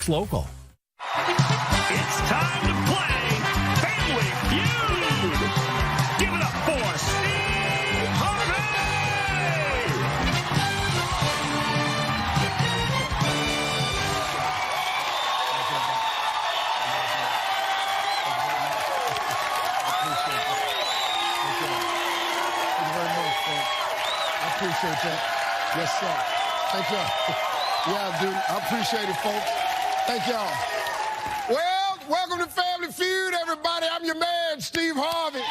Fox Local. It's time to play Family Feud. Give it up for Steve Harvey. I appreciate that. Yes, sir. Thank y'all. Yeah, dude, I appreciate it, folks. Thank y'all. Well, welcome to Family Feud, everybody. I'm your man, Steve Harvey.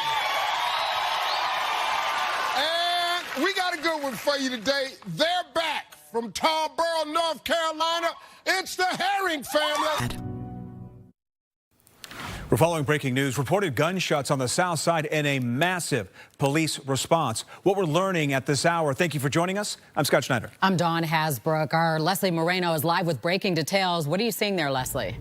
And we got a good one for you today. They're back from Tarboro, North Carolina. It's the Herring family. We're following breaking news. Reported gunshots on the south side and a massive police response. What we're learning at this hour. Thank you for joining us. I'm Scott Schneider. I'm Dawn Hasbrook. Our Leslie Moreno is live with breaking details. What are you seeing there, Leslie?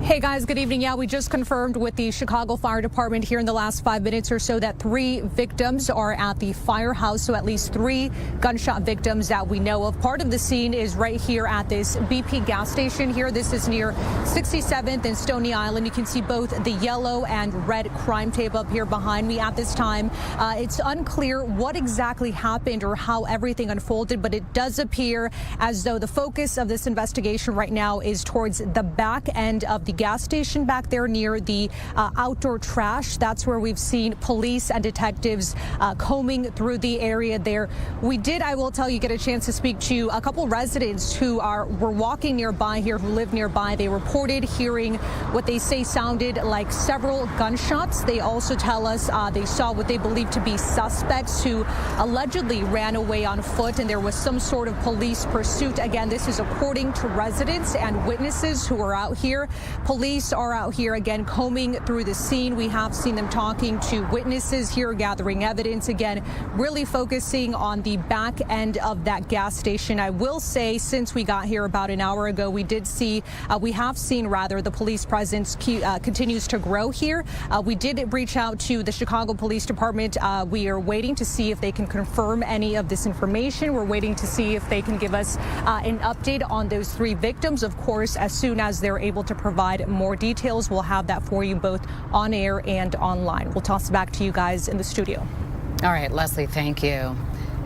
Hey guys, good evening. Yeah, we just confirmed with the Chicago Fire Department here in the last 5 minutes or so that 3 victims are at the firehouse. So at least 3 gunshot victims that we know of. Part of the scene is right here at this BP gas station here. This is near 67th and Stony Island. You can see both the yellow and red crime tape up here behind me at this time. It's unclear what exactly happened or how everything unfolded, but it does appear as though the focus of this investigation right now is towards the back end of the gas station back there near the outdoor trash. That's where we've seen police and detectives combing through the area there. We did, I will tell you, get a chance to speak to a couple residents who were walking nearby here, who live nearby. They reported hearing what they say sounded like several gunshots. They also tell us they saw what they believe to be suspects who allegedly ran away on foot, and there was some sort of police pursuit. Again, this is according to residents and witnesses who are out here. Police are out here again combing through the scene. We have seen them talking to witnesses here, gathering evidence, again really focusing on the back end of that gas station. I will say, since we got here about an hour ago, we have seen the police presence continues to grow here. We did reach out to the Chicago Police Department. We are waiting to see if they can confirm any of this information. We're waiting to see if they can give us an update on those 3 victims. Of course, as soon as they're able to provide more details, we'll have that for you both on air and online. We'll toss it back to you guys in the studio. All right, Leslie, thank you.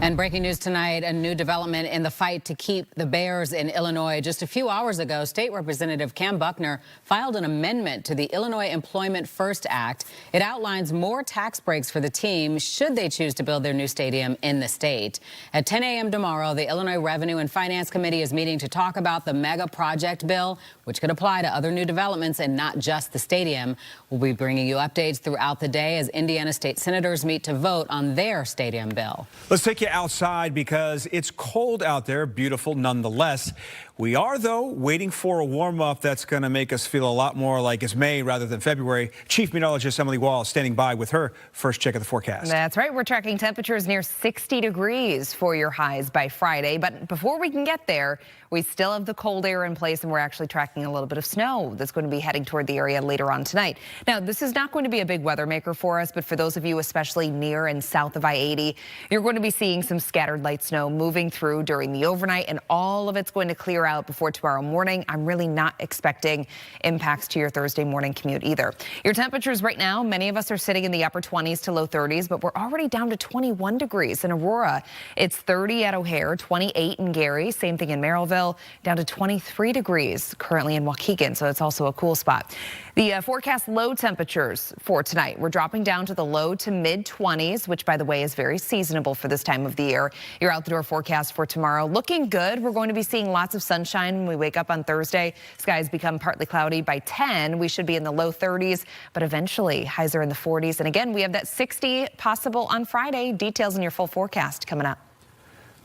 And breaking news tonight, a new development in the fight to keep the Bears in Illinois. Just a few hours ago, State Representative Cam Buckner filed an amendment to the Illinois Employment First Act. It outlines more tax breaks for the team should they choose to build their new stadium in the state. At 10 a.m. tomorrow, the Illinois Revenue and Finance Committee is meeting to talk about the mega project bill, which could apply to other new developments and not just the stadium. We'll be bringing you updates throughout the day as Indiana state senators meet to vote on their stadium bill. Let's take you outside because it's cold out there, beautiful nonetheless. We are, though, waiting for a warm-up that's going to make us feel a lot more like it's May rather than February. Chief Meteorologist Emily Wall standing by with her first check of the forecast. That's right. We're tracking temperatures near 60 degrees for your highs by Friday. But before we can get there, we still have the cold air in place, and we're actually tracking a little bit of snow that's going to be heading toward the area later on tonight. Now, this is not going to be a big weather maker for us, but for those of you especially near and south of I-80, you're going to be seeing some scattered light snow moving through during the overnight, and all of it's going to clear out before tomorrow morning. I'm really not expecting impacts to your Thursday morning commute either. Your temperatures right now, many of us are sitting in the upper 20s to low 30s, but we're already down to 21 degrees in Aurora. It's 30 at O'Hare, 28 in Gary, same thing in Merrillville, down to 23 degrees currently in Waukegan, so it's also a cool spot. The forecast low temperatures for tonight, we're dropping down to the low to mid 20s, which by the way is very seasonable for this time of the year. Your outdoor forecast for tomorrow looking good. We're going to be seeing lots of sunshine when we wake up on Thursday. Skies become partly cloudy. By 10, we should be in the low 30s, but eventually highs are in the 40s. And again, we have that 60 possible on Friday. Details in your full forecast coming up.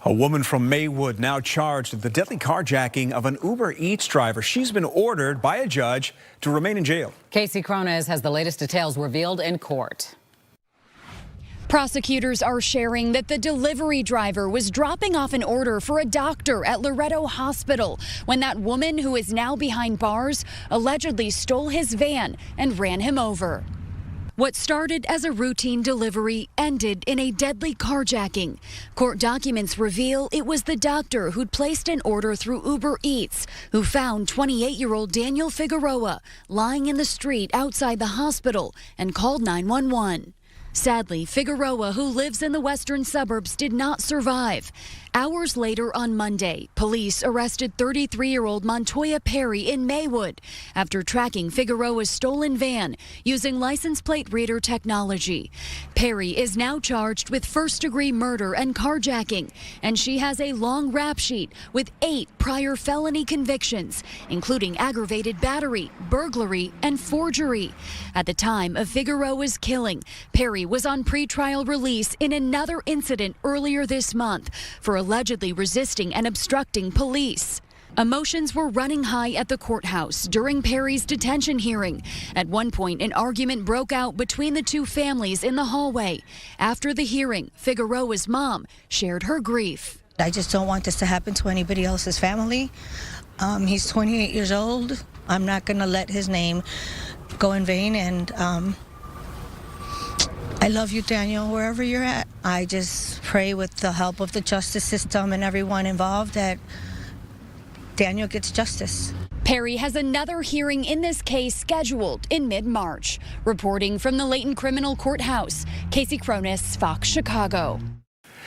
A woman from Maywood now charged with the deadly carjacking of an Uber Eats driver. She's been ordered by a judge to remain in jail. Casey Cronez has the latest details revealed in court. Prosecutors are sharing that the delivery driver was dropping off an order for a doctor at Loretto Hospital when that woman, who is now behind bars, allegedly stole his van and ran him over. What started as a routine delivery ended in a deadly carjacking. Court documents reveal it was the doctor who'd placed an order through Uber Eats who found 28-year-old Daniel Figueroa lying in the street outside the hospital and called 911. Sadly, Figueroa, who lives in the western suburbs, did not survive. Hours later on Monday, police arrested 33-year-old Montoya Perry in Maywood after tracking Figueroa's stolen van using license plate reader technology. Perry is now charged with first-degree murder and carjacking, and she has a long rap sheet with 8 prior felony convictions, including aggravated battery, burglary, and forgery. At the time of Figueroa's killing, Perry was on pretrial release in another incident earlier this month for allegedly resisting and obstructing police. Emotions were running high at the courthouse during Perry's detention hearing. At one point, an argument broke out between the two families in the hallway. After the hearing, Figueroa's mom shared her grief. I just don't want this to happen to anybody else's family. He's 28 years old. I'm not going to let his name go in vain, and I love you, Daniel, wherever you're at. I just pray with the help of the justice system and everyone involved that Daniel gets justice. Perry has another hearing in this case scheduled in mid-March. Reporting from the Layton Criminal Courthouse, Casey Cronus, Fox Chicago.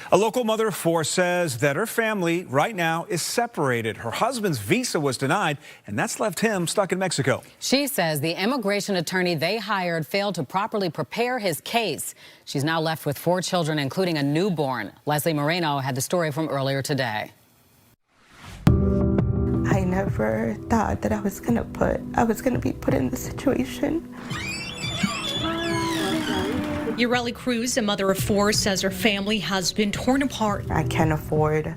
A local mother of 4 says that her family right now is separated. Her husband's visa was denied, and that's left him stuck in Mexico. She says the immigration attorney they hired failed to properly prepare his case. She's now left with 4 children, including a newborn. Leslie Moreno had the story from earlier today. I never thought that I was gonna be put in this situation. Ureli Cruz, a mother of 4, says her family has been torn apart. I can't afford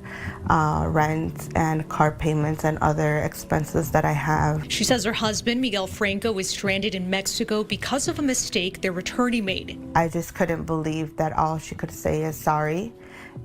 rent and car payments and other expenses that I have. She says her husband, Miguel Franco, is stranded in Mexico because of a mistake their attorney made. I just couldn't believe that all she could say is sorry,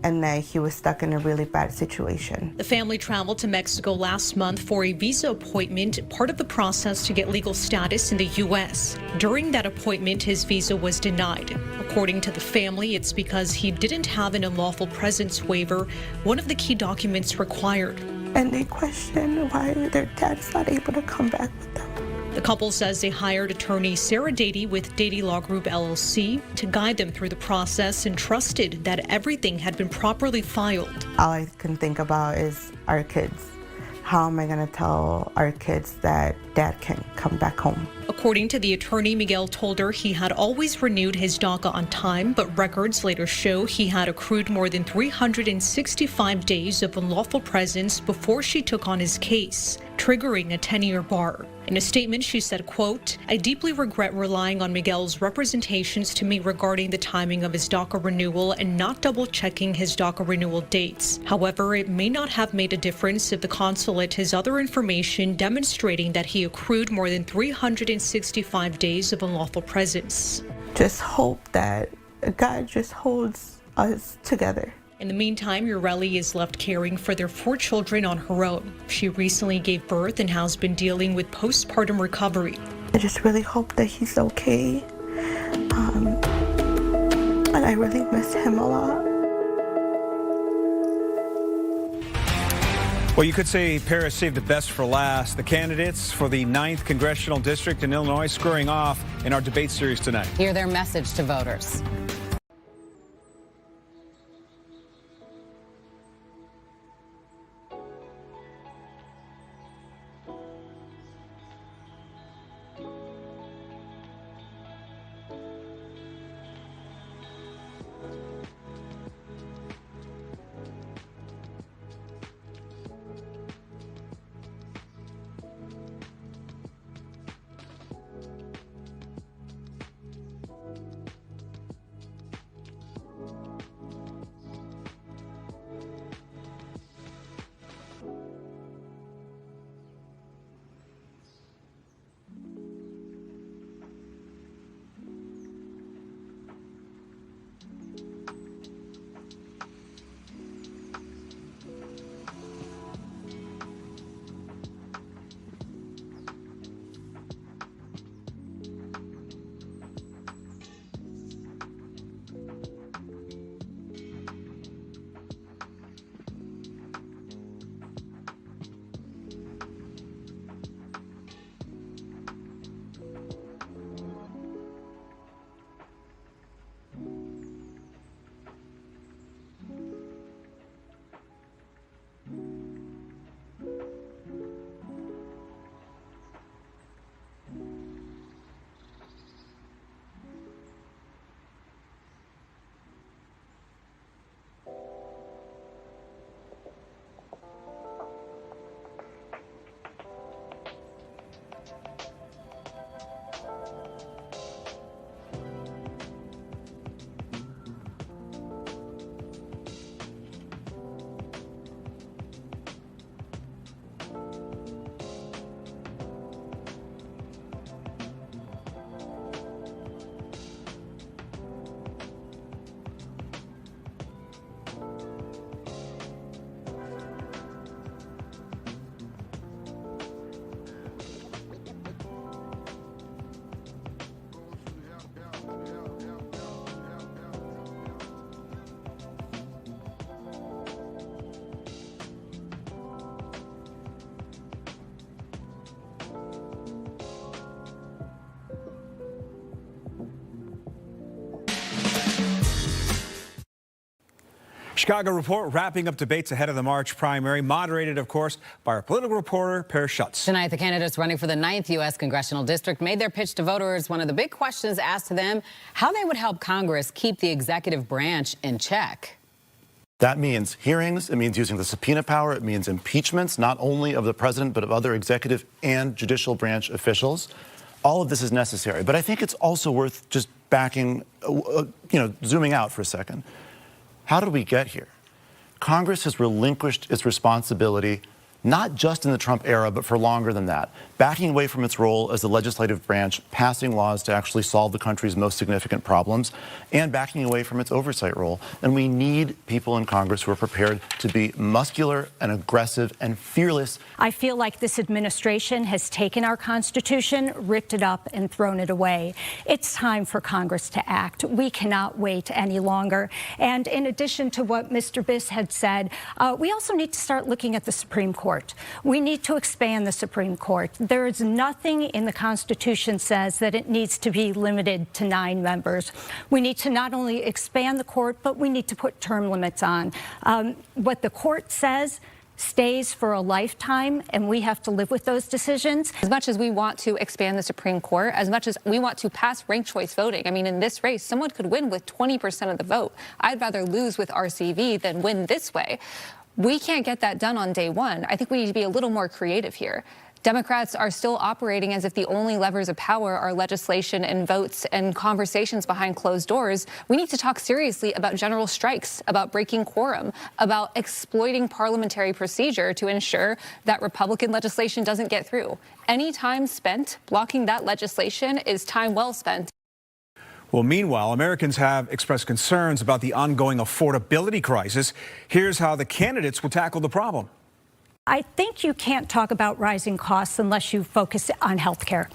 and that he was stuck in a really bad situation. The family traveled to Mexico last month for a visa appointment, part of the process to get legal status in the U.S. During that appointment, his visa was denied. According to the family, it's because he didn't have an unlawful presence waiver, one of the key documents required. And they question why their dad's not able to come back with them. The couple says they hired attorney Sarah Dady with Dady Law Group LLC to guide them through the process and trusted that everything had been properly filed. All I can think about is our kids. How am I going to tell our kids that dad can come back home? According to the attorney, Miguel told her he had always renewed his DACA on time, but records later show he had accrued more than 365 days of unlawful presence before she took on his case, triggering a 10-year bar. In a statement, she said, quote, "I deeply regret relying on Miguel's representations to me regarding the timing of his DACA renewal and not double-checking his DACA renewal dates. However, it may not have made a difference if the consulate has other information demonstrating that he accrued more than 365 days of unlawful presence." Just hope that God just holds us together. In the meantime, Ureli is left caring for their 4 children on her own. She recently gave birth and has been dealing with postpartum recovery. I just really hope that he's okay. And I really miss him a lot. Well, you could say Paris saved the best for last. The candidates for the 9th Congressional District in Illinois squaring off in our debate series tonight. Hear their message to voters. Chicago Report wrapping up debates ahead of the March primary, moderated, of course, by our political reporter, Per Schutz. Tonight, the candidates running for the 9th U.S. Congressional District made their pitch to voters. One of the big questions asked to them, how they would help Congress keep the executive branch in check. That means hearings, it means using the subpoena power, it means impeachments, not only of the president, but of other executive and judicial branch officials. All of this is necessary, but I think it's also worth just zooming out for a second. How did we get here? Congress has relinquished its responsibility, not just in the Trump era, but for longer than that, backing away from its role as the legislative branch, passing laws to actually solve the country's most significant problems, and backing away from its oversight role. And we need people in Congress who are prepared to be muscular and aggressive and fearless. I feel like this administration has taken our Constitution, ripped it up, and thrown it away. It's time for Congress to act. We cannot wait any longer. And in addition to what Mr. Biss had said, we also need to start looking at the Supreme Court. We need to expand the Supreme Court. There is nothing in the Constitution says that it needs to be limited to 9 members. We need to not only expand the court, but we need to put term limits on. What the court says stays for a lifetime, and we have to live with those decisions. As much as we want to expand the Supreme Court, as much as we want to pass ranked choice voting, I mean, in this race, someone could win with 20% of the vote. I'd rather lose with RCV than win this way. We can't get that done on day one. I think we need to be a little more creative here. Democrats are still operating as if the only levers of power are legislation and votes and conversations behind closed doors. We need to talk seriously about general strikes, about breaking quorum, about exploiting parliamentary procedure to ensure that Republican legislation doesn't get through. Any time spent blocking that legislation is time well spent. Well, meanwhile, Americans have expressed concerns about the ongoing affordability crisis. Here's how the candidates will tackle the problem. I think you can't talk about rising costs unless you focus on health care.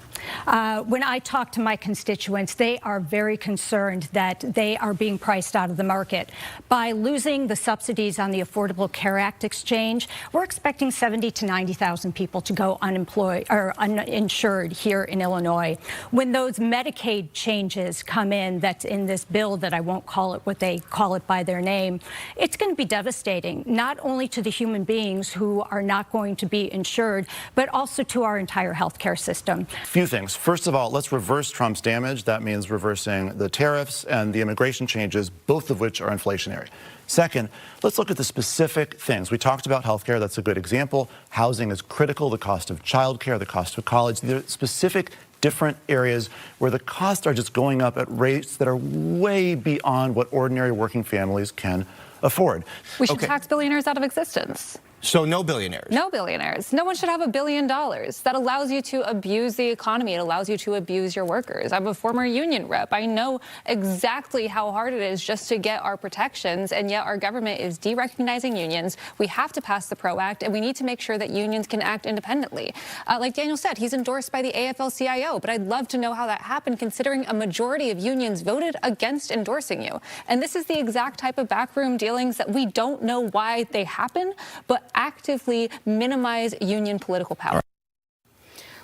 When I talk to my constituents, they are very concerned that they are being priced out of the market. By losing the subsidies on the Affordable Care Act exchange, we're expecting 70,000 to 90,000 people to go unemployed or uninsured here in Illinois. When those Medicaid changes come in, that's in this bill that I won't call it what they call it by their name, it's going to be devastating, not only to the human beings who are not going to be insured, but also to our entire healthcare system. Few things. First of all, let's reverse Trump's damage. That means reversing the tariffs and the immigration changes, both of which are inflationary. Second, let's look at the specific things. We talked about healthcare. That's a good example. Housing is critical. The cost of childcare, the cost of college. There are specific different areas where the costs are just going up at rates that are way beyond what ordinary working families can afford. We should tax billionaires out of existence. So no billionaires? No billionaires. No one should have $1 billion. That allows you to abuse the economy. It allows you to abuse your workers. I'm a former union rep. I know exactly how hard it is just to get our protections, and yet our government is derecognizing unions. We have to pass the PRO Act, and we need to make sure that unions can act independently. Like Daniel said, he's endorsed by the AFL-CIO, but I'd love to know how that happened, considering a majority of unions voted against endorsing you. And this is the exact type of backroom dealings that we don't know why they happen, but actively minimize union political power.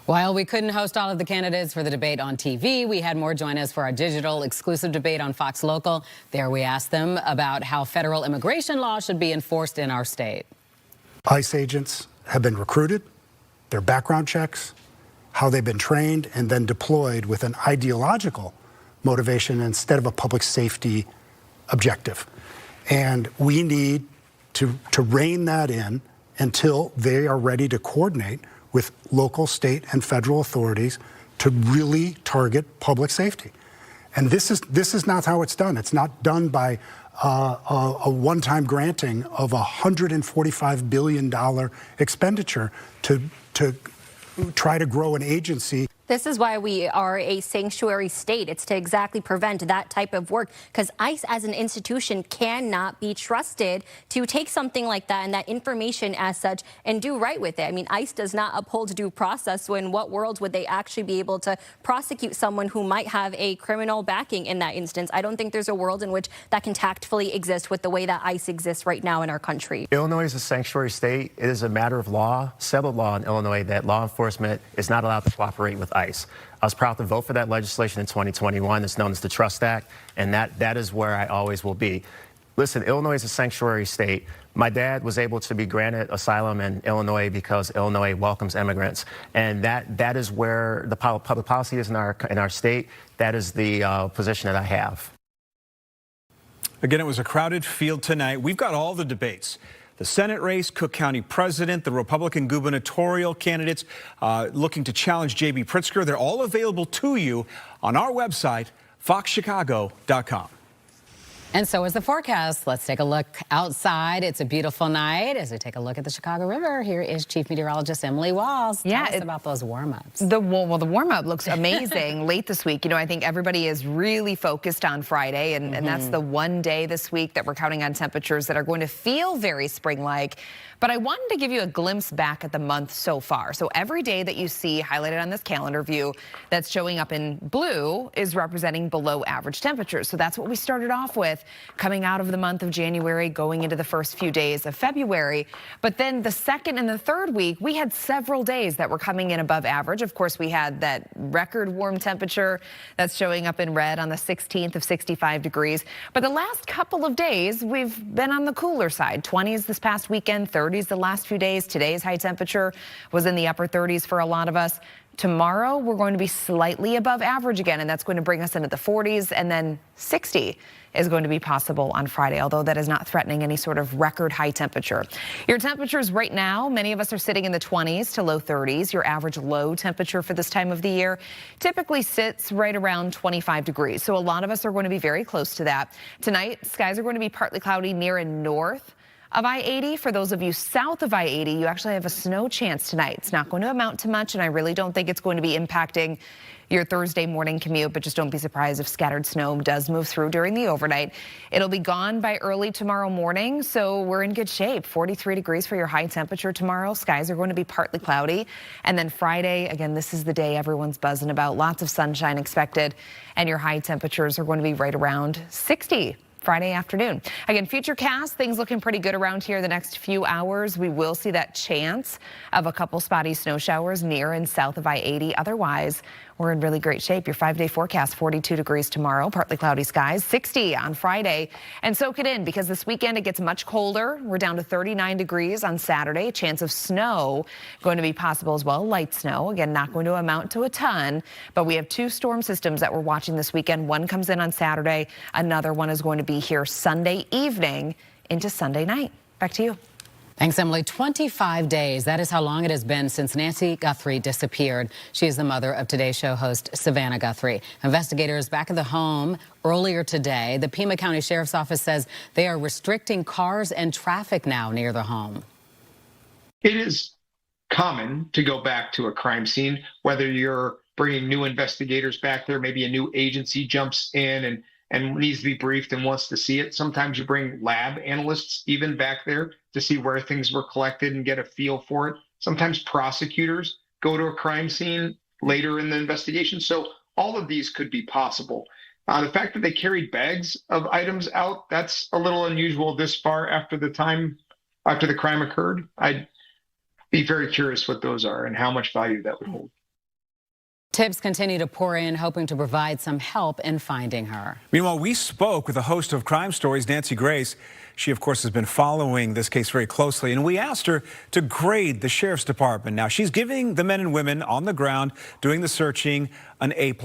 While we couldn't host all of the candidates for the debate on TV, we had more join us for our digital exclusive debate on Fox Local. There we asked them about how federal immigration law should be enforced in our state. ICE agents have been recruited, their background checks, how they've been trained and then deployed with an ideological motivation instead of a public safety objective. And we need to rein that in until they are ready to coordinate with local, state, and federal authorities to really target public safety. And this is not how it's done. It's not done by a one-time granting of a $145 billion expenditure to try to grow an agency. This is why we are a sanctuary state. It's to exactly prevent that type of work, because ICE as an institution cannot be trusted to take something like that and that information as such and do right with it. I mean, ICE does not uphold due process, so in what world would they actually be able to prosecute someone who might have a criminal backing in that instance? I don't think there's a world in which that can tactfully exist with the way that ICE exists right now in our country. Illinois is a sanctuary state. It is a matter of law, settled law in Illinois, that law enforcement is not allowed to cooperate with ICE. I was proud to vote for that legislation in 2021. It's known as the Trust Act, and that is where I always will be. Listen, Illinois is a sanctuary state. My dad was able to be granted asylum in Illinois because Illinois welcomes immigrants, and that is where the public policy is in our state. That is the position that I have. Again, it was a crowded field tonight. We've got all the debates. The Senate race, Cook County president, the Republican gubernatorial candidates looking to challenge J.B. Pritzker. They're all available to you on our website, foxchicago.com. And so is the forecast. Let's take a look outside. It's a beautiful night. As we take a look at the Chicago River, here is Chief Meteorologist Emily Walls. Tell us about those warm-ups. The warm-up looks amazing late this week. You know, I think everybody is really focused on Friday, and that's the one day this week that we're counting on temperatures that are going to feel very spring-like. But I wanted to give you a glimpse back at the month so far. So every day that you see highlighted on this calendar view that's showing up in blue is representing below average temperatures. So that's what we started off with coming out of the month of January, going into the first few days of February. But then the second and the third week, we had several days that were coming in above average. Of course, we had that record warm temperature that's showing up in red on the 16th of 65 degrees. But the last couple of days, we've been on the cooler side. 20s this past weekend, 30s the last few days. Today's high temperature was in the upper 30s for a lot of us. Tomorrow, we're going to be slightly above average again, and that's going to bring us into the 40s, and then 60 is going to be possible on Friday, although that is not threatening any sort of record high temperature. Your temperatures right now, many of us are sitting in the 20s to low 30s. Your average low temperature for this time of the year typically sits right around 25 degrees. So a lot of us are going to be very close to that. Tonight, skies are going to be partly cloudy near and north of I-80. For those of you south of I-80, you actually have a snow chance tonight. It's not going to amount to much, and I really don't think it's going to be impacting your Thursday morning commute, but just don't be surprised if scattered snow does move through during the overnight. It'll be gone by early tomorrow morning, so we're in good shape. 43 degrees for your high temperature tomorrow. Skies are going to be partly cloudy. And then Friday, again, this is the day everyone's buzzing about. Lots of sunshine expected, and your high temperatures are going to be right around 60. Friday afternoon. Again, futurecast, things looking pretty good around here the next few hours. We will see that chance of a couple spotty snow showers near and south of I-80. Otherwise, we're in really great shape. Your 5-day forecast, 42 degrees tomorrow, partly cloudy skies, 60 on Friday. And soak it in, because this weekend it gets much colder. We're down to 39 degrees on Saturday. A chance of snow going to be possible as well. Light snow, again, not going to amount to a ton, but we have two storm systems that we're watching this weekend. One comes in on Saturday. Another one is going to be here Sunday evening into Sunday night. Back to you. Thanks, Emily. 25 days. That is how long it has been since Nancy Guthrie disappeared. She is the mother of Today Show host Savannah Guthrie. Investigators back at the home earlier today. The Pima County Sheriff's Office says they are restricting cars and traffic now near the home. It is common to go back to a crime scene, whether you're bringing new investigators back there, maybe a new agency jumps in and needs to be briefed and wants to see it. Sometimes you bring lab analysts even back there to see where things were collected and get a feel for it. Sometimes prosecutors go to a crime scene later in the investigation. So all of these could be possible. The fact that they carried bags of items out, that's a little unusual this far after the crime occurred. I'd be very curious what those are and how much value that would hold. Tips continue to pour in, hoping to provide some help in finding her. Meanwhile, we spoke with the host of Crime Stories, Nancy Grace. She, of course, has been following this case very closely, and we asked her to grade the sheriff's department. Now, she's giving the men and women on the ground doing the searching an A++.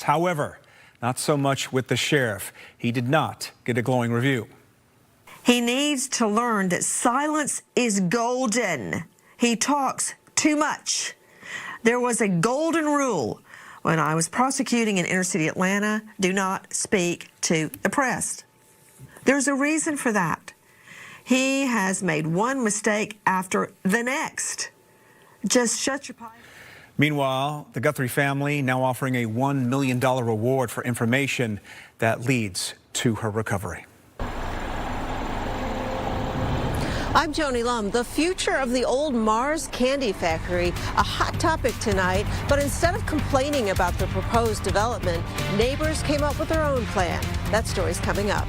However, not so much with the sheriff. He did not get a glowing review. He needs to learn that silence is golden. He talks too much. There was a golden rule when I was prosecuting in inner city Atlanta: do not speak to the press. There's a reason for that. He has made one mistake after the next. Just shut your pipe. Meanwhile, the Guthrie family now offering a $1 million reward for information that leads to her recovery. I'm Joni Lum. The future of the old Mars Candy Factory, a hot topic tonight, but instead of complaining about the proposed development, neighbors came up with their own plan. That story's coming up.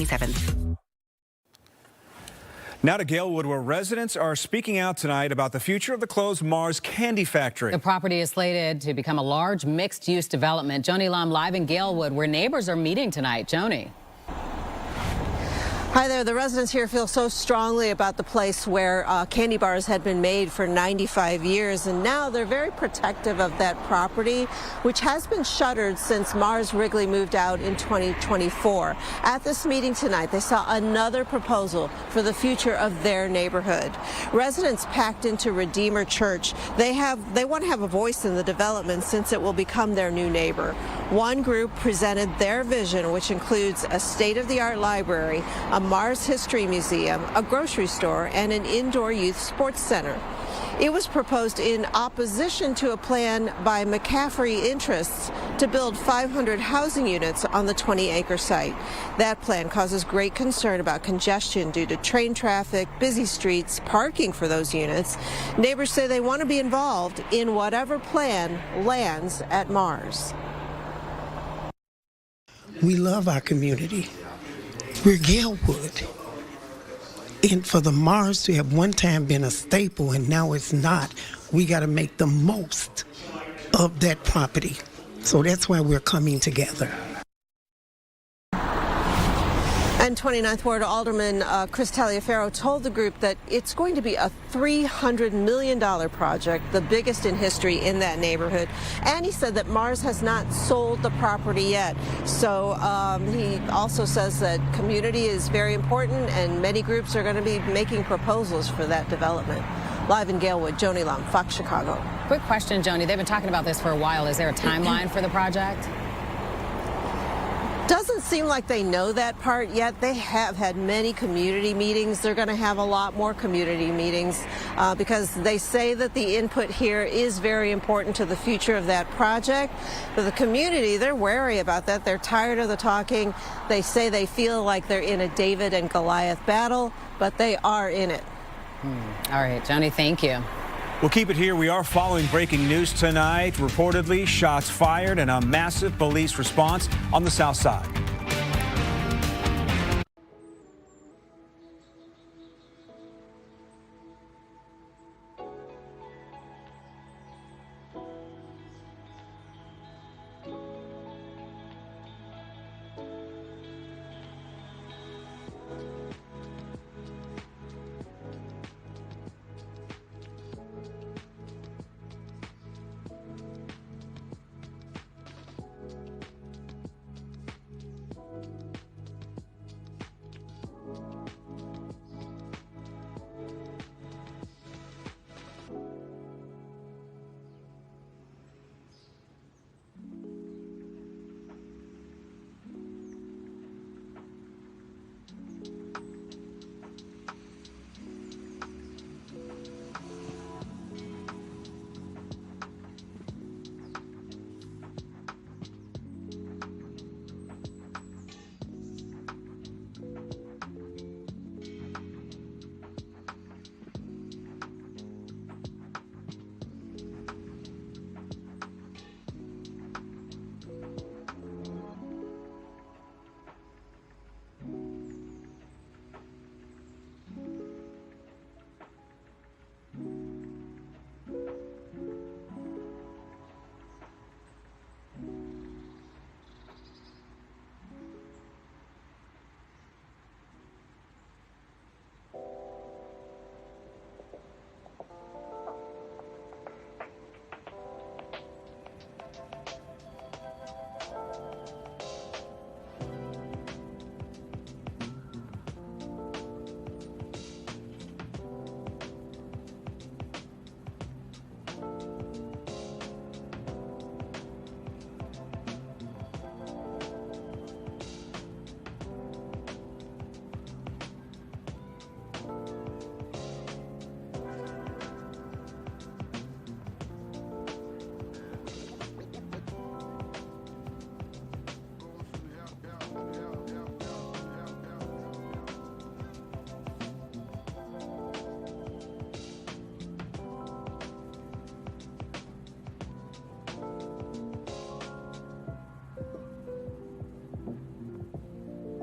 27th. Now to Galewood, where residents are speaking out tonight about the future of the closed Mars Candy Factory. The property is slated to become a large mixed-use development. Joni Lum live in Galewood, where neighbors are meeting tonight. Joni. Hi there. The residents here feel so strongly about the place where candy bars had been made for 95 years, and now they're very protective of that property, which has been shuttered since Mars Wrigley moved out in 2024. At this meeting tonight, they saw another proposal for the future of their neighborhood. Residents packed into Redeemer Church. They want to have a voice in the development since it will become their new neighbor. One group presented their vision, which includes a state-of-the-art library, a Mars History Museum, a grocery store, and an indoor youth sports center. It was proposed in opposition to a plan by McCaffrey Interests to build 500 housing units on the 20-acre site. That plan causes great concern about congestion due to train traffic, busy streets, parking for those units. Neighbors say they want to be involved in whatever plan lands at Mars. We love our community. We're Galewood. And for the Mars to have one time been a staple and now it's not, we got to make the most of that property. So that's why we're coming together. And 29th Ward Alderman Chris Taliaferro told the group that it's going to be a $300 million project, the biggest in history in that neighborhood. And he said that Mars has not sold the property yet. So he also says that community is very important and many groups are going to be making proposals for that development. Live in Galewood, Joni Lum, Fox Chicago. Quick question, Joni. They've been talking about this for a while. Is there a timeline for the project? Doesn't seem like they know that part yet. They have had many community meetings. They're going to have a lot more community meetings because they say that the input here is very important to the future of that project. But the community, they're wary about that. They're tired of the talking. They say they feel like they're in a David and Goliath battle, but they are in it. All right, Joni, thank you. We'll keep it here. We are following breaking news tonight. Reportedly, shots fired and a massive police response on the south side.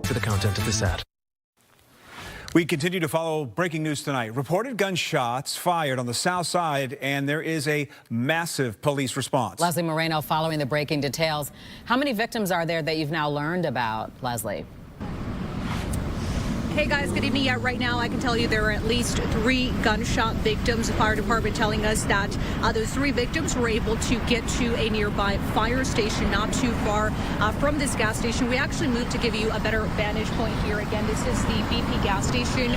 for the content of this ad. We continue to follow breaking news tonight. Reported gunshots fired on the south side, and there is a massive police response. Leslie Moreno following the breaking details. How many victims are there that you've now learned about, Leslie? Hey guys, good evening. Yeah, right now I can tell you there are at least 3 gunshot victims. The fire department telling us that those 3 victims were able to get to a nearby fire station not too far from this gas station. We actually moved to give you a better vantage point here. Again, this is the BP gas station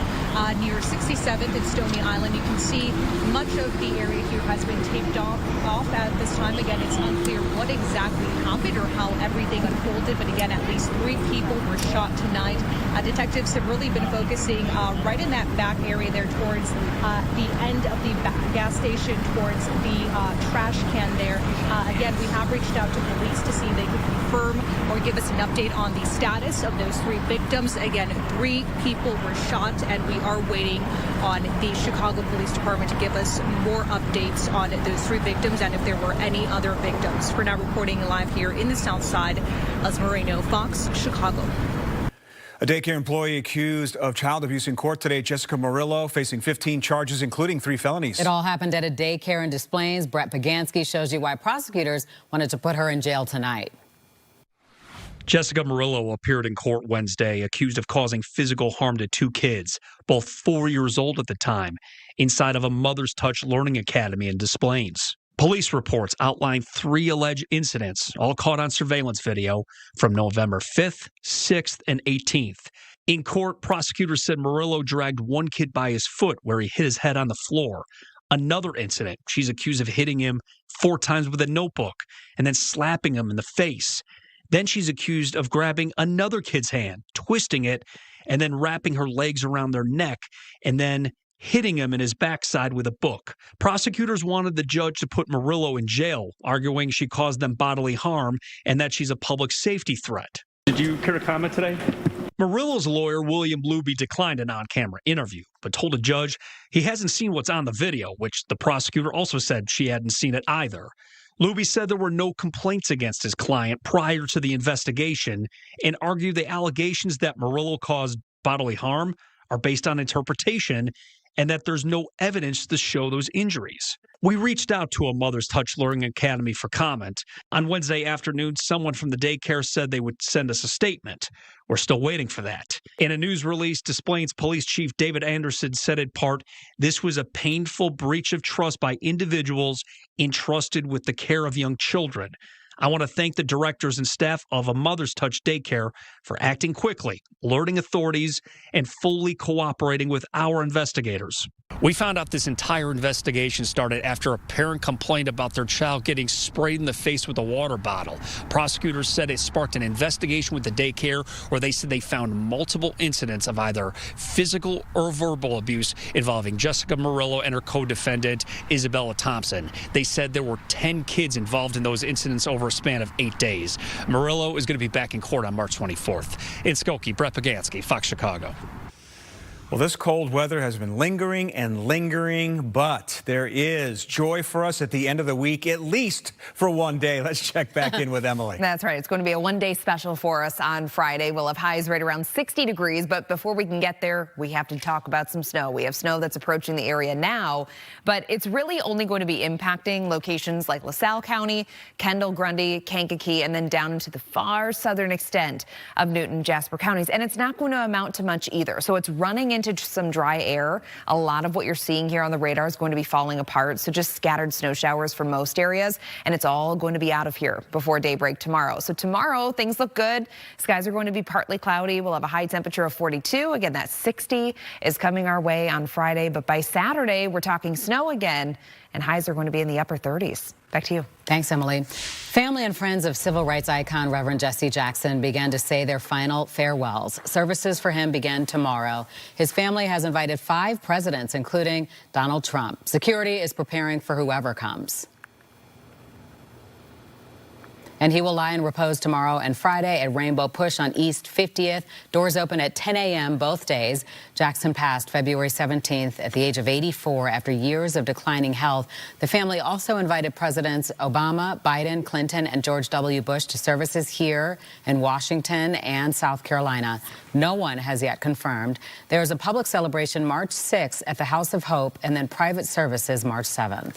near 67th and Stony Island. You can see much of the area here has been taped off at this time. Again, it's unclear what exactly happened or how everything unfolded, but again, at least 3 people were shot tonight. Detectives have really been focusing right in that back area there towards the end of the gas station, towards the trash can there. Again, we have reached out to police to see if they could confirm or give us an update on the status of those 3 victims. Again, 3 people were shot, and we are waiting on the Chicago Police Department to give us more updates on those 3 victims and if there were any other victims. For now, reporting live here in the South Side, Les Moreno, Fox, Chicago. A daycare employee accused of child abuse in court today, Jessica Murillo, facing 15 charges, including 3 felonies. It all happened at a daycare in Des Plaines. Brett Pagansky shows you why prosecutors wanted to put her in jail tonight. Jessica Murillo appeared in court Wednesday, accused of causing physical harm to 2 kids, both 4 years old at the time, inside of a Mother's Touch Learning Academy in Des Plaines. Police reports outline 3 alleged incidents, all caught on surveillance video from November 5th, 6th, and 18th. In court, prosecutors said Murillo dragged one kid by his foot where he hit his head on the floor. Another incident, she's accused of hitting him 4 times with a notebook and then slapping him in the face. Then she's accused of grabbing another kid's hand, twisting it, and then wrapping her legs around their neck, and then hitting him in his backside with a book. Prosecutors wanted the judge to put Murillo in jail, arguing she caused them bodily harm and that she's a public safety threat. Did you care to comment today? Murillo's lawyer, William Luby, declined an on-camera interview, but told a judge he hasn't seen what's on the video, which the prosecutor also said she hadn't seen it either. Luby said there were no complaints against his client prior to the investigation and argued the allegations that Murillo caused bodily harm are based on interpretation and that there's no evidence to show those injuries. We reached out to a Mother's Touch Learning Academy for comment. On Wednesday afternoon, someone from the daycare said they would send us a statement. We're still waiting for that. In a news release, Des Plaines Police Chief David Anderson said in part, this was a painful breach of trust by individuals entrusted with the care of young children. I want to thank the directors and staff of a Mother's Touch Daycare for acting quickly, alerting authorities, and fully cooperating with our investigators. We found out this entire investigation started after a parent complained about their child getting sprayed in the face with a water bottle. Prosecutors said it sparked an investigation with the daycare where they said they found multiple incidents of either physical or verbal abuse involving Jessica Murillo and her co-defendant, Isabella Thompson. They said there were 10 kids involved in those incidents over a span of 8 days. Murillo is going to be back in court on March 24th. In Skokie, Brett Pagansky, Fox Chicago. Well, this cold weather has been lingering and lingering, but there is joy for us at the end of the week, at least for one day. Let's check back in with Emily. That's right. It's going to be a one-day special for us on Friday. We'll have highs right around 60 degrees, but before we can get there, we have to talk about some snow. We have snow that's approaching the area now, but it's really only going to be impacting locations like LaSalle County, Kendall, Grundy, Kankakee, and then down into the far southern extent of Newton, Jasper counties. And it's not going to amount to much either. So it's running into some dry air. A lot of what you're seeing here on the radar is going to be falling apart. So just scattered snow showers for most areas. And it's all going to be out of here before daybreak tomorrow. So tomorrow, things look good. Skies are going to be partly cloudy. We'll have a high temperature of 42. Again, that 60 is coming our way on Friday. But by Saturday, we're talking snow again. And highs are going to be in the upper 30s. Back to you. Thanks, Emily. Family and friends of civil rights icon Reverend Jesse Jackson began to say their final farewells. Services for him begin tomorrow. His family has invited 5 presidents, including Donald Trump. Security is preparing for whoever comes. And he will lie in repose tomorrow and Friday at Rainbow Push on East 50th. Doors open at 10 a.m. both days. Jackson passed February 17th at the age of 84 after years of declining health. The family also invited Presidents Obama, Biden, Clinton, and George W. Bush to services here in Washington and South Carolina. No one has yet confirmed. There is a public celebration March 6th at the House of Hope and then private services March 7th.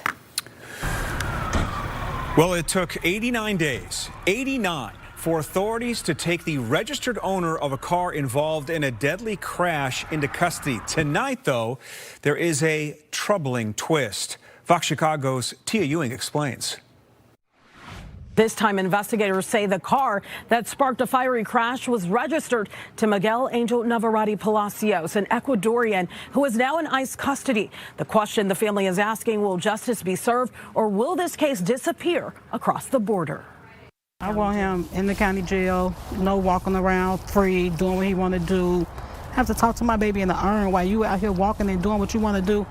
Well, it took 89 days, 89, for authorities to take the registered owner of a car involved in a deadly crash into custody. Tonight, though, there is a troubling twist. Fox Chicago's Tia Ewing explains. This time, investigators say the car that sparked a fiery crash was registered to Miguel Angel Navarrete Palacios, an Ecuadorian who is now in ICE custody. The question the family is asking, will justice be served or will this case disappear across the border? I want him in the county jail, no walking around free, doing what he want to do. I have to talk to my baby in the urn while you out here walking and doing what you want to do.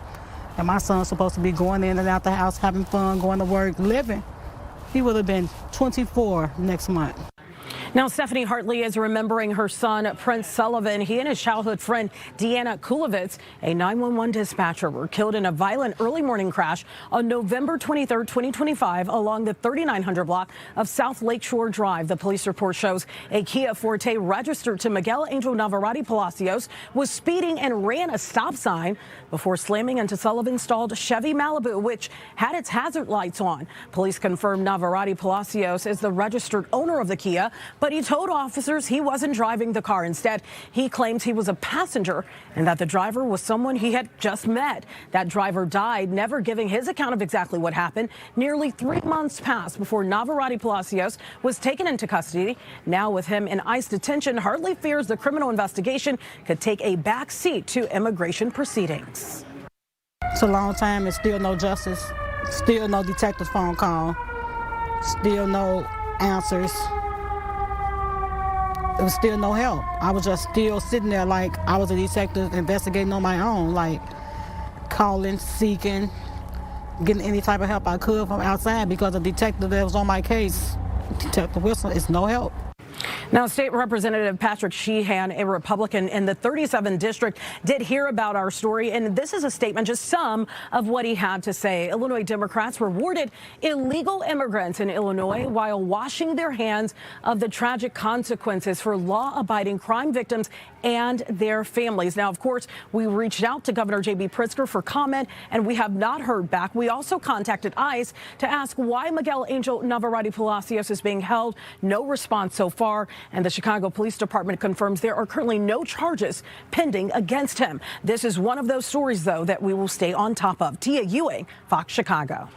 And my son's supposed to be going in and out the house, having fun, going to work, living. He would have been 24 next month. Now, Stephanie Hartley is remembering her son, Prince Sullivan. He and his childhood friend, Deanna Kulovitz, a 911 dispatcher, were killed in a violent early morning crash on November 23, 2025, along the 3900 block of South Lakeshore Drive. The police report shows a Kia Forte registered to Miguel Angel Navarrete Palacios was speeding and ran a stop sign before slamming into Sullivan's stalled Chevy Malibu, which had its hazard lights on. Police confirmed Navarrete Palacios is the registered owner of the Kia, but he told officers he wasn't driving the car. Instead, he claims he was a passenger and that the driver was someone he had just met. That driver died, never giving his account of exactly what happened. Nearly 3 months passed before Navarrete Palacios was taken into custody. Now with him in ICE detention, Hartley fears the criminal investigation could take a back seat to immigration proceedings. It's a long time and still no justice, still no detective phone call, still no answers. There was still no help. I was just still sitting there like I was a detective investigating on my own, like calling, seeking, getting any type of help I could from outside because the detective that was on my case, Detective Wilson, is no help. Now, State Representative Patrick Sheehan, a Republican in the 37th district, did hear about our story, and this is a statement, just some of what he had to say. Illinois Democrats rewarded illegal immigrants in Illinois while washing their hands of the tragic consequences for law-abiding crime victims and their families. Now, of course, we reached out to Governor J.B. Pritzker for comment, and we have not heard back. We also contacted ICE to ask why Miguel Angel Navarrete Palacios is being held. No response so far. And the Chicago Police Department confirms there are currently no charges pending against him. This is one of those stories, though, that we will stay on top of. Tia Ewing, Fox Chicago.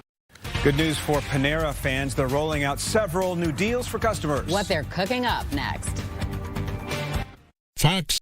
Good news for Panera fans. They're rolling out several new deals for customers. What they're cooking up next. Fox.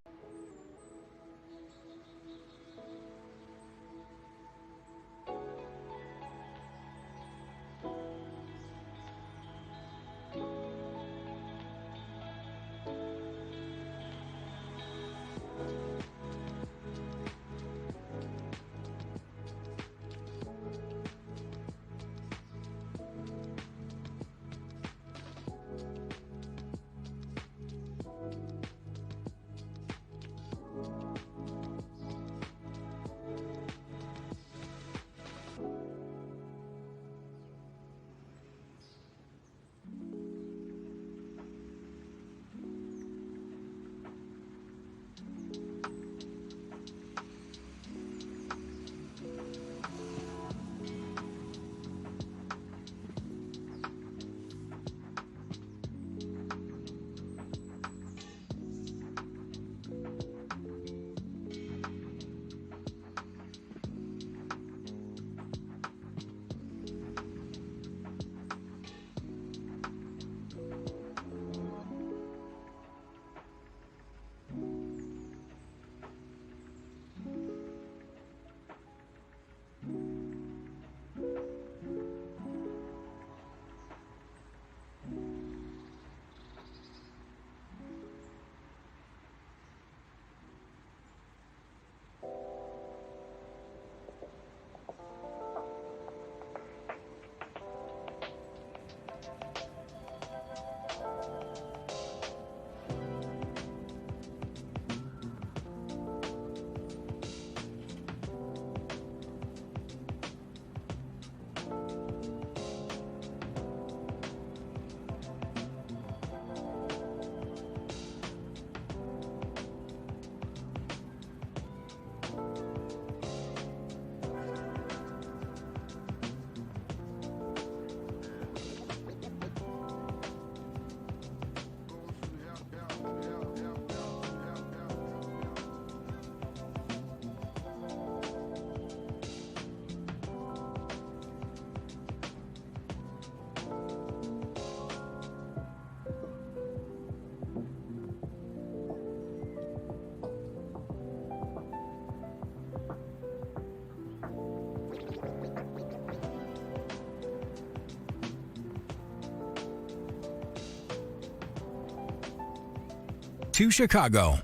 to Chicago.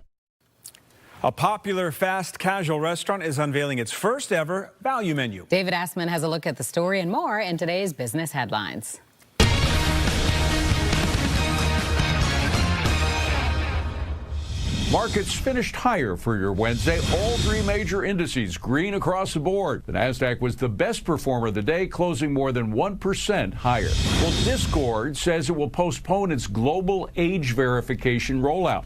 A popular fast casual restaurant is unveiling its first ever value menu. David Assman has a look at the story and more in today's business headlines. Markets finished higher for your Wednesday. All three major indices green across the board. The Nasdaq was the best performer of the day, closing more than 1% higher. Well, Discord says it will postpone its global age verification rollout.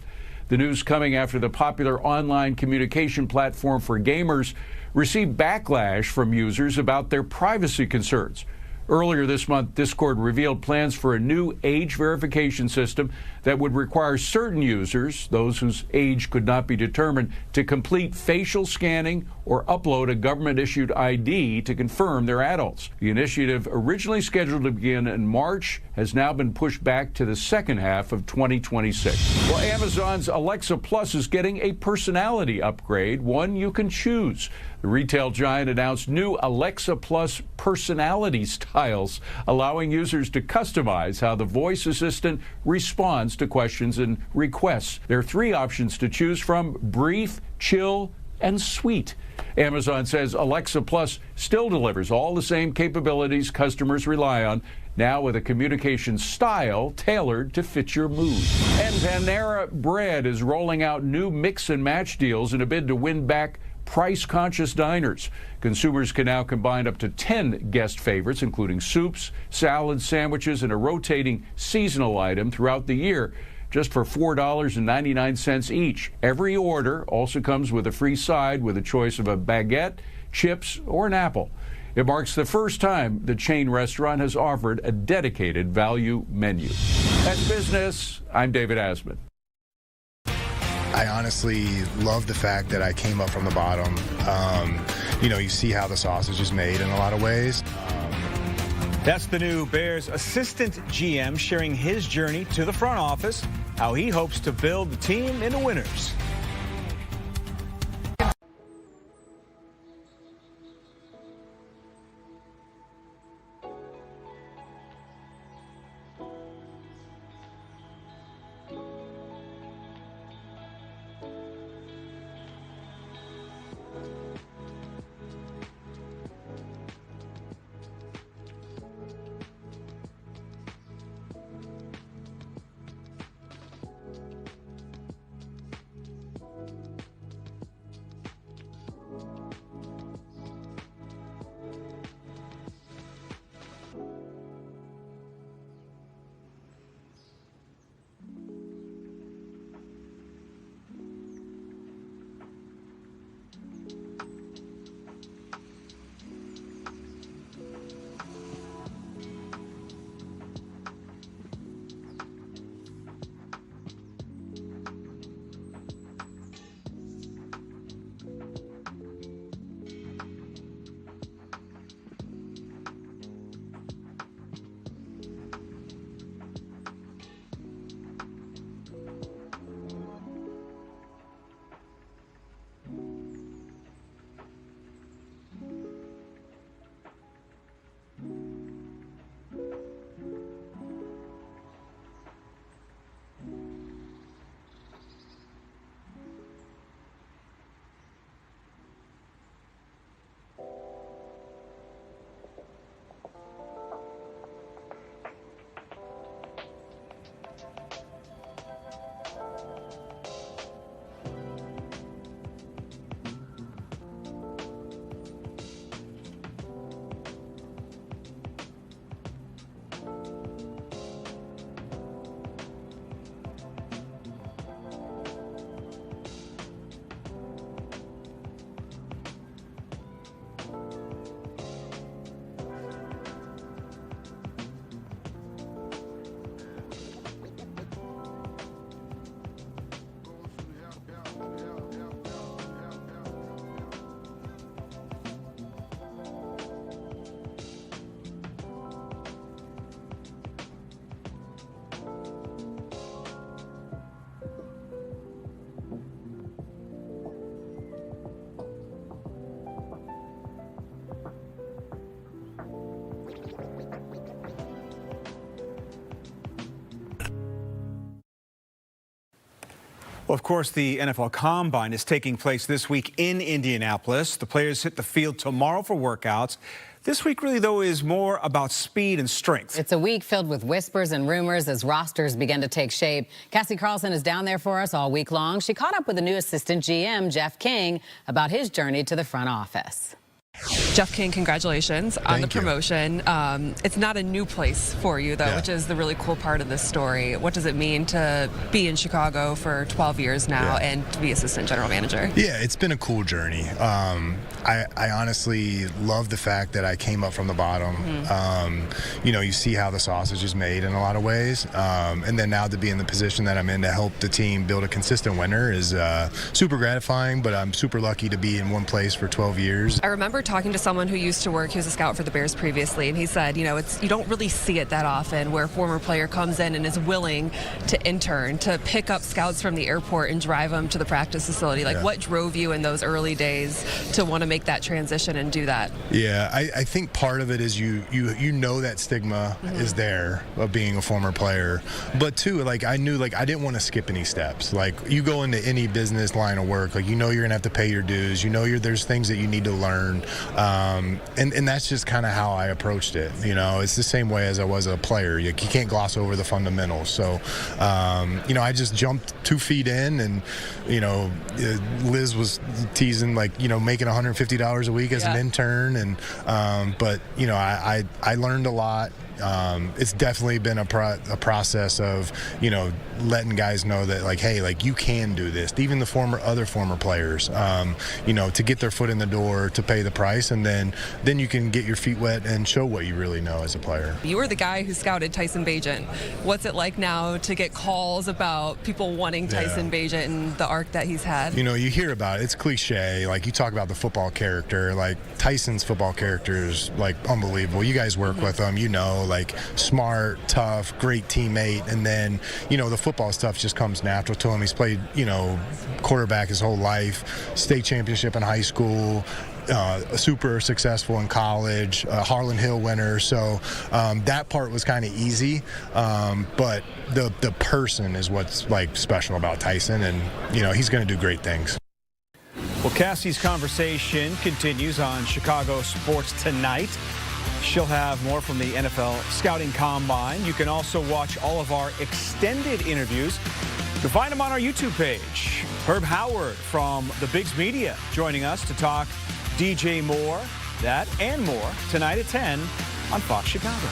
The news coming after the popular online communication platform for gamers received backlash from users about their privacy concerns. Earlier this month, Discord revealed plans for a new age verification system that would require certain users, those whose age could not be determined, to complete facial scanning or upload a government-issued ID to confirm they're adults. The initiative, originally scheduled to begin in March, has now been pushed back to the second half of 2026. Well, Amazon's Alexa Plus is getting a personality upgrade, one you can choose. The retail giant announced new Alexa Plus personality styles, allowing users to customize how the voice assistant responds to questions and requests. There are three options to choose from: brief, chill, and sweet. Amazon says Alexa Plus still delivers all the same capabilities customers rely on, now with a communication style tailored to fit your mood. And Panera Bread is rolling out new mix and match deals in a bid to win back price-conscious diners. Consumers can now combine up to 10 guest favorites, including soups, salads, sandwiches, and a rotating seasonal item throughout the year, just for $4.99 each. Every order also comes with a free side with a choice of a baguette, chips, or an apple. It marks the first time the chain restaurant has offered a dedicated value menu. That's business. I'm David Assman. I honestly love the fact that I came up from the bottom. You see how the sausage is made in a lot of ways. That's the new Bears assistant GM sharing his journey to the front office, how he hopes to build the team into winners. Well, of course, the NFL Combine is taking place this week in Indianapolis. The players hit the field tomorrow for workouts. This week, really, though, is more about speed and strength. It's a week filled with whispers and rumors as rosters begin to take shape. Cassie Carlson is down there for us all week long. She caught up with the new assistant GM, Jeff King, about his journey to the front office. Jeff King, congratulations on the promotion. It's not a new place for you, though, which is the really cool part of this story. What does it mean to be in Chicago for 12 years now and to be assistant general manager? Yeah, it's been a cool journey. I honestly love the fact that I came up from the bottom. You know, you see how the sausage is made in a lot of ways. And then now to be in the position that I'm in to help the team build a consistent winner is super gratifying, but I'm super lucky to be in one place for 12 years. I remember talking to someone who used to work, he was a scout for the Bears previously, and he said, you know, you don't really see it that often where a former player comes in and is willing to intern, to pick up scouts from the airport and drive them to the practice facility. Like, what drove you in those early days to want to make that transition and do that? Yeah, I think part of it is you know that stigma is there of being a former player, but too, like, I knew, like, I didn't want to skip any steps. Like, you go into any business line of work, like, you know you're gonna have to pay your dues, you know there's things that you need to learn. And that's just kind of how I approached it. You know, it's the same way as I was a player. You can't gloss over the fundamentals. So, you know, I just jumped 2 feet in, and, you know, Liz was teasing, like, you know, making $150 a week as an intern. And, but, you know, I learned a lot. It's definitely been a process of, you know, letting guys know that, like, hey, like, you can do this. Even the other former players, you know, to get their foot in the door, to pay the price, and then you can get your feet wet and show what you really know as a player. You were the guy who scouted Tyson Bagent. What's it like now to get calls about people wanting Tyson Bagent and the arc that he's had? You know, you hear about it. It's cliche. Like, you talk about the football character. Like, Tyson's football character is, like, unbelievable. You guys work with him, you know, like, smart, tough, great teammate. And then, you know, the football stuff just comes natural to him. He's played, you know, quarterback his whole life, state championship in high school, super successful in college, Harlan Hill winner. So that part was kind of easy, but the person is what's, like, special about Tyson, and, you know, he's going to do great things. Well, Cassie's conversation continues on Chicago Sports Tonight. She'll have more from the NFL Scouting Combine. You can also watch all of our extended interviews. You'll find them on our YouTube page. Herb Howard from the Bigs Media joining us to talk DJ Moore, that and more, tonight at 10 on Fox Chicago.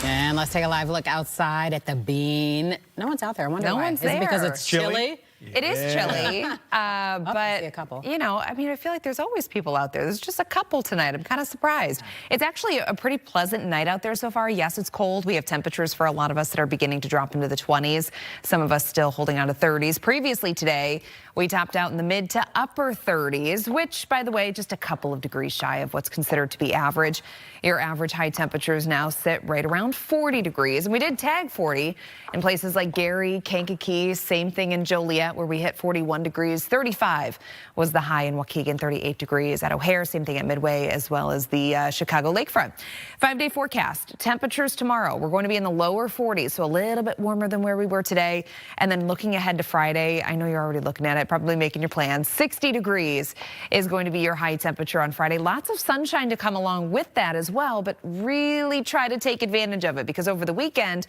And let's take a live look outside at the Bean. No one's out there. I wonder why. One's Is it because it's chilly? It is chilly, but a couple. You know, I mean, I feel like there's always people out there. There's just a couple tonight. I'm kind of surprised. It's actually a pretty pleasant night out there so far. Yes, it's cold. We have temperatures for a lot of us that are beginning to drop into the 20s. Some of us still holding on to 30s. Previously today, we topped out in the mid to upper 30s, which, by the way, just a couple of degrees shy of what's considered to be average. Your average high temperatures now sit right around 40 degrees. And we did tag 40 in places like Gary, Kankakee, same thing in Joliet, where we hit 41 degrees. 35 was the high in Waukegan, 38 degrees at O'Hare, same thing at Midway, as well as the Chicago lakefront. 5-day forecast. Temperatures tomorrow, we're going to be in the lower 40s, so a little bit warmer than where we were today. And then looking ahead to Friday, I know you're already looking at it, probably making your plans. 60 degrees is going to be your high temperature on Friday. Lots of sunshine to come along with that as well, but really try to take advantage of it, because over the weekend,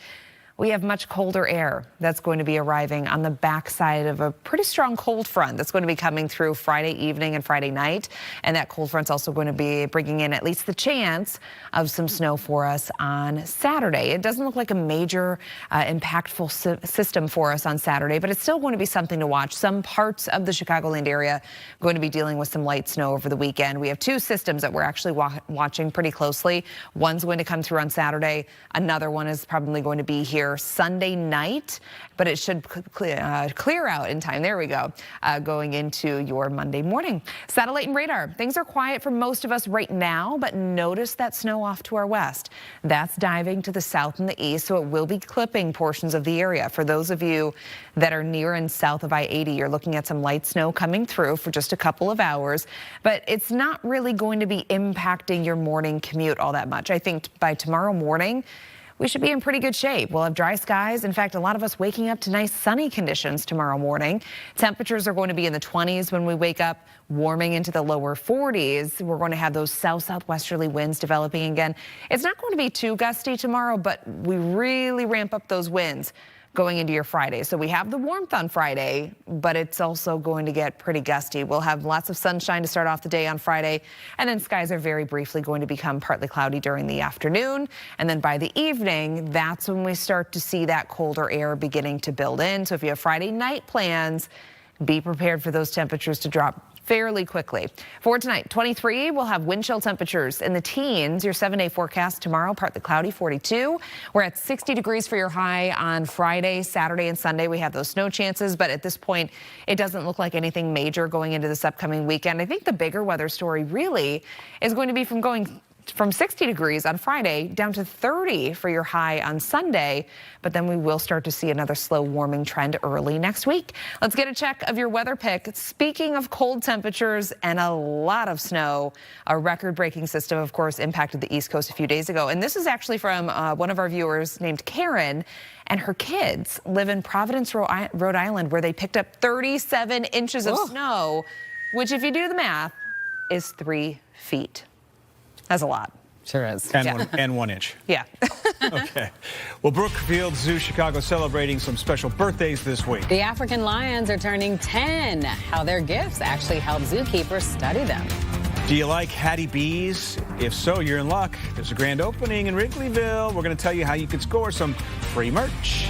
we have much colder air that's going to be arriving on the backside of a pretty strong cold front that's going to be coming through Friday evening and Friday night. And that cold front's also going to be bringing in at least the chance of some snow for us on Saturday. It doesn't look like a major impactful system for us on Saturday, but it's still going to be something to watch. Some parts of the Chicagoland area going to be dealing with some light snow over the weekend. We have two systems that we're actually watching pretty closely. One's going to come through on Saturday. Another one is probably going to be here Sunday night, but it should clear out in time. There we go. Going into your Monday morning. Satellite and radar. Things are quiet for most of us right now, but notice that snow off to our west. That's diving to the south and the east, so it will be clipping portions of the area. For those of you that are near and south of I-80, you're looking at some light snow coming through for just a couple of hours, but it's not really going to be impacting your morning commute all that much. I think by tomorrow morning, we should be in pretty good shape. We'll have dry skies. In fact, a lot of us waking up to nice sunny conditions tomorrow morning. Temperatures are going to be in the 20s when we wake up, warming into the lower 40s. We're going to have those south-southwesterly winds developing again. It's not going to be too gusty tomorrow, but we really ramp up those winds going into your Friday. So we have the warmth on Friday, but it's also going to get pretty gusty. We'll have lots of sunshine to start off the day on Friday, and then skies are very briefly going to become partly cloudy during the afternoon. And then by the evening, that's when we start to see that colder air beginning to build in. So if you have Friday night plans, be prepared for those temperatures to drop fairly quickly. For tonight, 23, we'll have wind chill temperatures in the teens. Your 7-day forecast tomorrow, partly cloudy, 42. We're at 60 degrees for your high on Friday, Saturday, and Sunday. We have those snow chances, but at this point, it doesn't look like anything major going into this upcoming weekend. I think the bigger weather story really is going to be from 60 degrees on Friday down to 30 for your high on Sunday, but then we will start to see another slow warming trend early next week. Let's get a check of your weather pick. Speaking of cold temperatures and a lot of snow, a record-breaking system, of course, impacted the East Coast a few days ago. And this is actually from one of our viewers named Karen, and her kids live in Providence, Rhode Island, where they picked up 37 inches of snow, which, if you do the math, is 3 feet. That's a lot. Sure is. And 1 inch. Yeah. Okay. Well, Brookfield Zoo Chicago celebrating some special birthdays this week. The African lions are turning 10. How their gifts actually help zookeepers study them. Do you like Hattie B's? If so, you're in luck. There's a grand opening in Wrigleyville. We're going to tell you how you can score some free merch.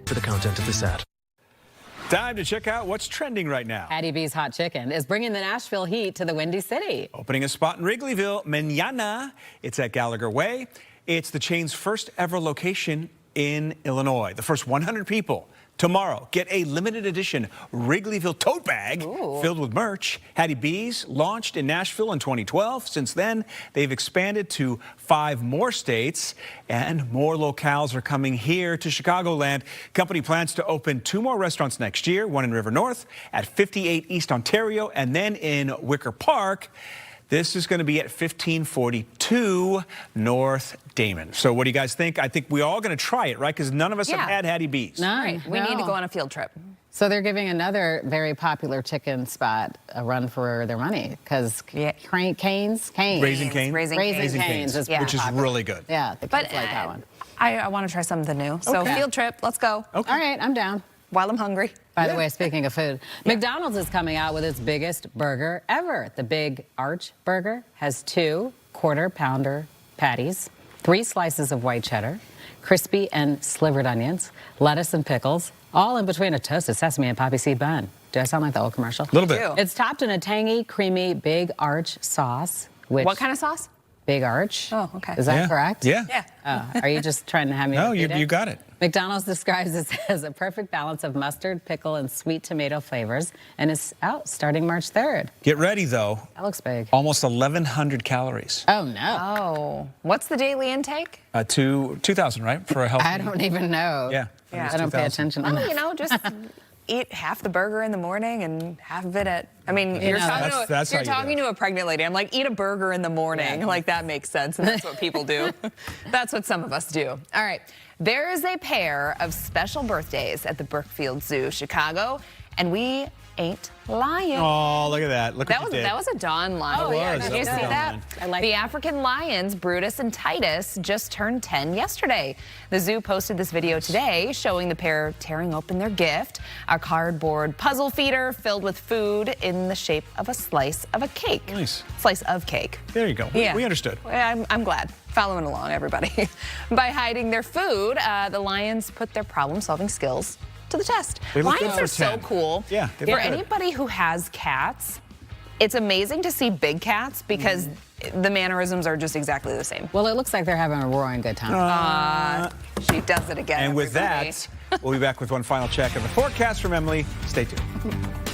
For the content of this ad. Time to check out what's trending right now. Hattie B's Hot Chicken is bringing the Nashville heat to the Windy City. Opening a spot in Wrigleyville, mañana. It's at Gallagher Way. It's the chain's first ever location in Illinois. The first 100 people Tomorrow, get a limited edition Wrigleyville tote bag filled with merch. Hattie B's launched in Nashville in 2012. Since then, they've expanded to 5 more states, and more locales are coming here to Chicagoland. Company plans to open 2 more restaurants next year, one in River North at 58 East Ontario, and then in Wicker Park. This is going to be at 1542 North Damon. So what do you guys think? I think we're all going to try it, right? Because none of us have had Hattie B's. No, Right. We need to go on a field trip. So they're giving another very popular chicken spot a run for their money because Raising Cane's, Raising Cane's is which is really good. Yeah, the kids like that one. I want to try something new. So field trip, let's go. Okay. All right, I'm down. While I'm hungry. By the way, speaking of food, McDonald's is coming out with its biggest burger ever. The Big Arch Burger has 2 quarter-pounder patties, 3 slices of white cheddar, crispy and slivered onions, lettuce and pickles, all in between a toasted sesame and poppy seed bun. Do I sound like the old commercial? A little bit. It's topped in a tangy, creamy Big Arch sauce. What kind of sauce? Big Arch. Oh, okay. Is that correct? Yeah. Are you just trying to have me No, repeat it? you got it. McDonald's describes it as a perfect balance of mustard, pickle, and sweet tomato flavors, and it's out starting March 3rd. Get ready, though. That looks big. Almost 1,100 calories. Oh, no. Oh. What's the daily intake? 2,000, right? For a healthy. I don't even know. Yeah. I don't pay attention Well, enough. you know, just eat half the burger in the morning and half of it at, I mean, you're talking to a pregnant lady. I'm like, eat a burger in the morning. Yeah. Like, that makes sense. And that's what people do. That's what some of us do. All right. There is a pair of special birthdays at the Brookfield Zoo, Chicago, and we ain't lying. Oh, look at that. Look That what was you did. that was a Dawn line. Oh, yeah. Did you see that? I like the that. African lions, Brutus and Titus, just turned 10 yesterday. The zoo posted this video today showing the pair tearing open their gift, a cardboard puzzle feeder filled with food in the shape of a slice of a cake. Nice. Slice of cake. There you go. Yeah. We understood. I'm glad. Following along, everybody. By hiding their food, the lions put their problem-solving skills to the test. They look Lions good are for so 10. cool. Yeah, they For look good. anybody who has cats, it's amazing to see big cats because the mannerisms are just exactly the same. Well, it looks like they're having a roaring good time. She does it again. And with everybody. that, we'll be back with one final check of the forecast from Emily. Stay tuned.